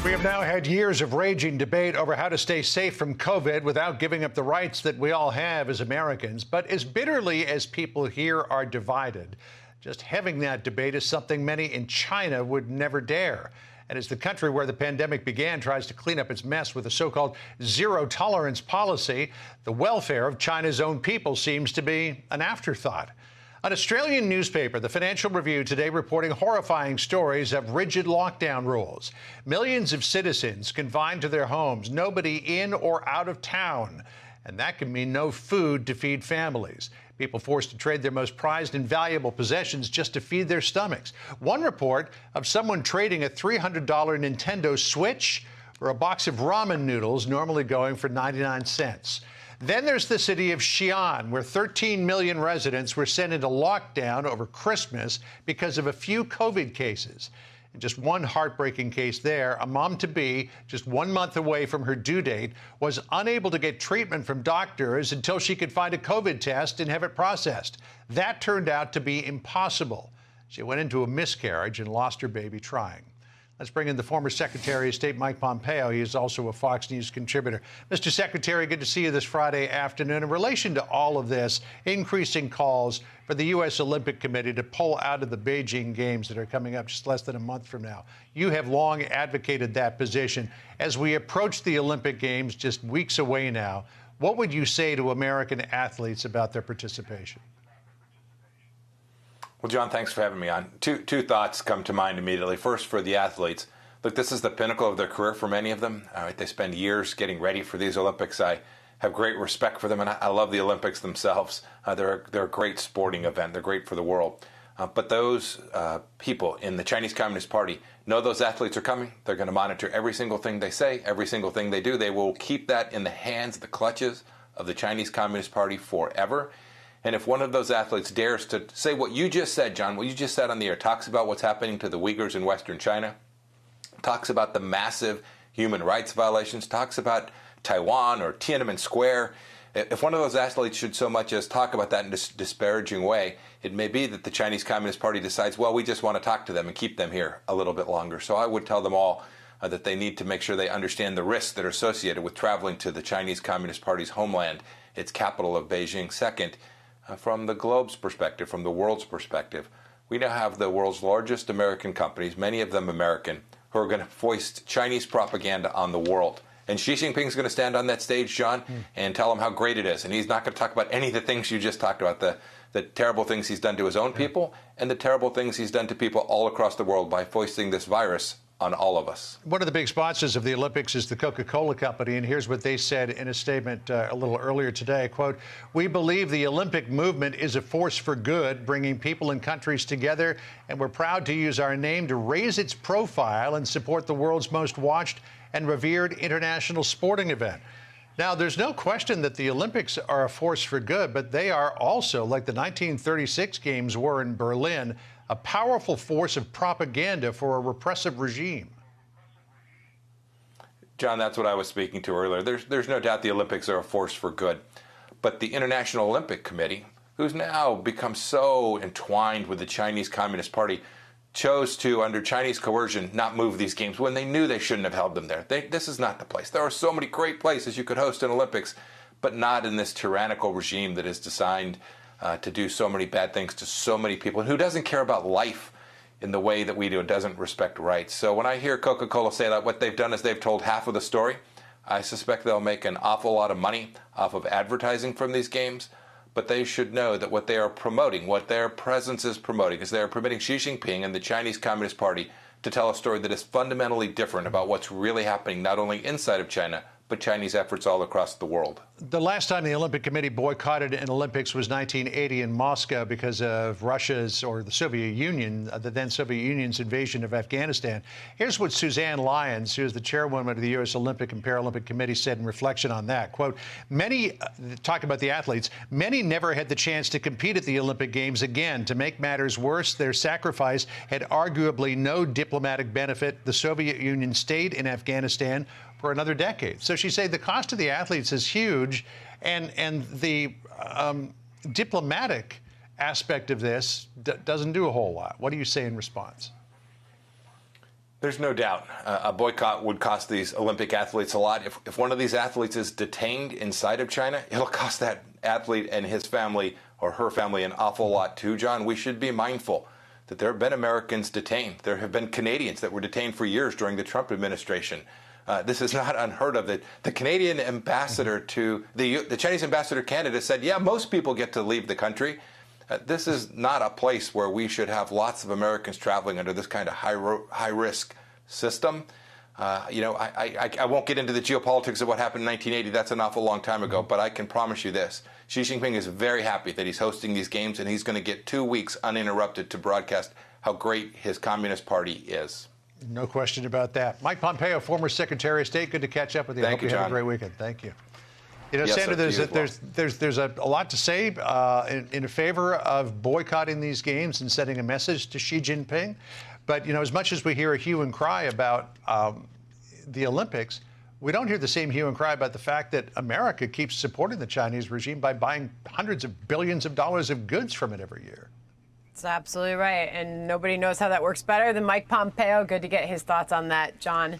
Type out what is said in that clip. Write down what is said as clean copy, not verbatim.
We have now had years of raging debate over how to stay safe from COVID without giving up the rights that we all have as Americans. But as bitterly as people here are divided, just having that debate is something many in China would never dare. And as the country where the pandemic began tries to clean up its mess with a so-called zero-tolerance policy, the welfare of China's own people seems to be an afterthought. An Australian newspaper, the Financial Review, today reporting horrifying stories of rigid lockdown rules. Millions of citizens confined to their homes, nobody in or out of town. And that can mean no food to feed families. People forced to trade their most prized and valuable possessions just to feed their stomachs. One report of someone trading a $300 Nintendo Switch for a box of ramen noodles normally going for 99 cents. Then there's the city of Xi'an, where 13 million residents were sent into lockdown over Christmas because of a few COVID cases. And just one heartbreaking case there, a mom-to-be, just 1 month away from her due date, was unable to get treatment from doctors until she could find a COVID test and have it processed. That turned out to be impossible. She went into a miscarriage and lost her baby trying. Let's bring in the former Secretary of State, Mike Pompeo. He is also a Fox News contributor. Mr. Secretary, good to see you this Friday afternoon. In relation to all of this, increasing calls for the U.S. Olympic Committee to pull out of the Beijing Games that are coming up just less than a month from now. You have long advocated that position. As we approach the Olympic Games just weeks away now, what would you say to American athletes about their participation? Well, John, thanks for having me on. Two thoughts come to mind immediately. First, for the athletes, look, this is the pinnacle of their career for many of them. All right, they spend years getting ready for these Olympics. I have great respect for them, and I love the Olympics themselves. They're a great sporting event. They're great for the world. But those people in the Chinese Communist Party know those athletes are coming. They're going to monitor every single thing they say, every single thing they do. They will keep that in the hands, the clutches of the Chinese Communist Party forever. And if one of those athletes dares to say what you just said, John, what you just said on the air, talks about what's happening to the Uyghurs in Western China, talks about the massive human rights violations, talks about Taiwan or Tiananmen Square, if one of those athletes should so much as talk about that in a disparaging way, it may be that the Chinese Communist Party decides, well, we just want to talk to them and keep them here a little bit longer. So I would tell them all that they need to make sure they understand the risks that are associated with traveling to the Chinese Communist Party's homeland, its capital of Beijing. Second, from the globe's perspective, from the world's perspective, we now have the world's largest American companies, many of them American, who are going to foist Chinese propaganda on the world. And Xi Jinping's going to stand on that stage, John, and tell them how great it is. And he's not going to talk about any of the things you just talked about, the terrible things he's done to his own people and the terrible things he's done to people all across the world by foisting this virus on all of us. One of the big sponsors of the Olympics is the Coca-Cola Company, and here's what they said in a statement a little earlier today, quote, "We believe the Olympic movement is a force for good, bringing people and countries together, and we're proud to use our name to raise its profile and support the world's most watched and revered international sporting event." Now, there's no question that the Olympics are a force for good, but they are also, like the 1936 Games were in Berlin, a powerful force of propaganda for a repressive regime. John, that's what I was speaking to earlier. There's no doubt the Olympics are a force for good. But the International Olympic Committee, who's now become so entwined with the Chinese Communist Party, chose to, under Chinese coercion, not move these games when they knew they shouldn't have held them there. This is not the place. There are so many great places you could host an Olympics, but not in this tyrannical regime that is designed to do so many bad things to so many people, and who doesn't care about life in the way that we do. It doesn't respect rights. So when I hear Coca-Cola say that what they've done is they've told half of the story, I suspect they'll make an awful lot of money off of advertising from these games. But they should know that what they are promoting, what their presence is promoting, is they are permitting Xi Jinping and the Chinese Communist Party to tell a story that is fundamentally different about what's really happening not only inside of China, but Chinese efforts all across the world. The last time the Olympic Committee boycotted an Olympics was 1980 in Moscow because of Russia's, or the Soviet Union, the then Soviet Union's invasion of Afghanistan. Here's what Suzanne Lyons, who is the chairwoman of the U.S. Olympic and Paralympic Committee, said in reflection on that. Quote, many, talk about the athletes, many never had the chance to compete at the Olympic Games again. To make matters worse, their sacrifice had arguably no diplomatic benefit. The Soviet Union stayed in Afghanistan for another decade. So she said the cost to the athletes is huge, and the diplomatic aspect of this doesn't do a whole lot. What do you say in response? There's no doubt a boycott would cost these Olympic athletes a lot. If one of these athletes is detained inside of China, it'll cost that athlete and his family or her family an awful lot too, John. We should be mindful that there have been Americans detained. There have been Canadians that were detained for years during the Trump administration. This is not unheard of. The Canadian ambassador to the Chinese ambassador to Canada said, yeah, most people get to leave the country. This is not a place where we should have lots of Americans traveling under this kind of high-risk system. I won't get into the geopolitics of what happened in 1980. That's an awful long time ago. But I can promise you this. Xi Jinping is very happy that he's hosting these games, and he's going to get 2 weeks uninterrupted to broadcast how great his Communist Party is. No question about that. Mike Pompeo, former Secretary of State, good to catch up with you. Thank you, Hope you have John. a great weekend. Thank you. You know, Yes, Sandra, sir, there's a lot to say in favor of boycotting these games and sending a message to Xi Jinping. But, you know, as much as we hear a hue and cry about the Olympics, we don't hear the same hue and cry about the fact that America keeps supporting the Chinese regime by buying hundreds of billions of dollars of goods from it every year. That's absolutely right. And nobody knows how that works better than Mike Pompeo. Good to get his thoughts on that, John.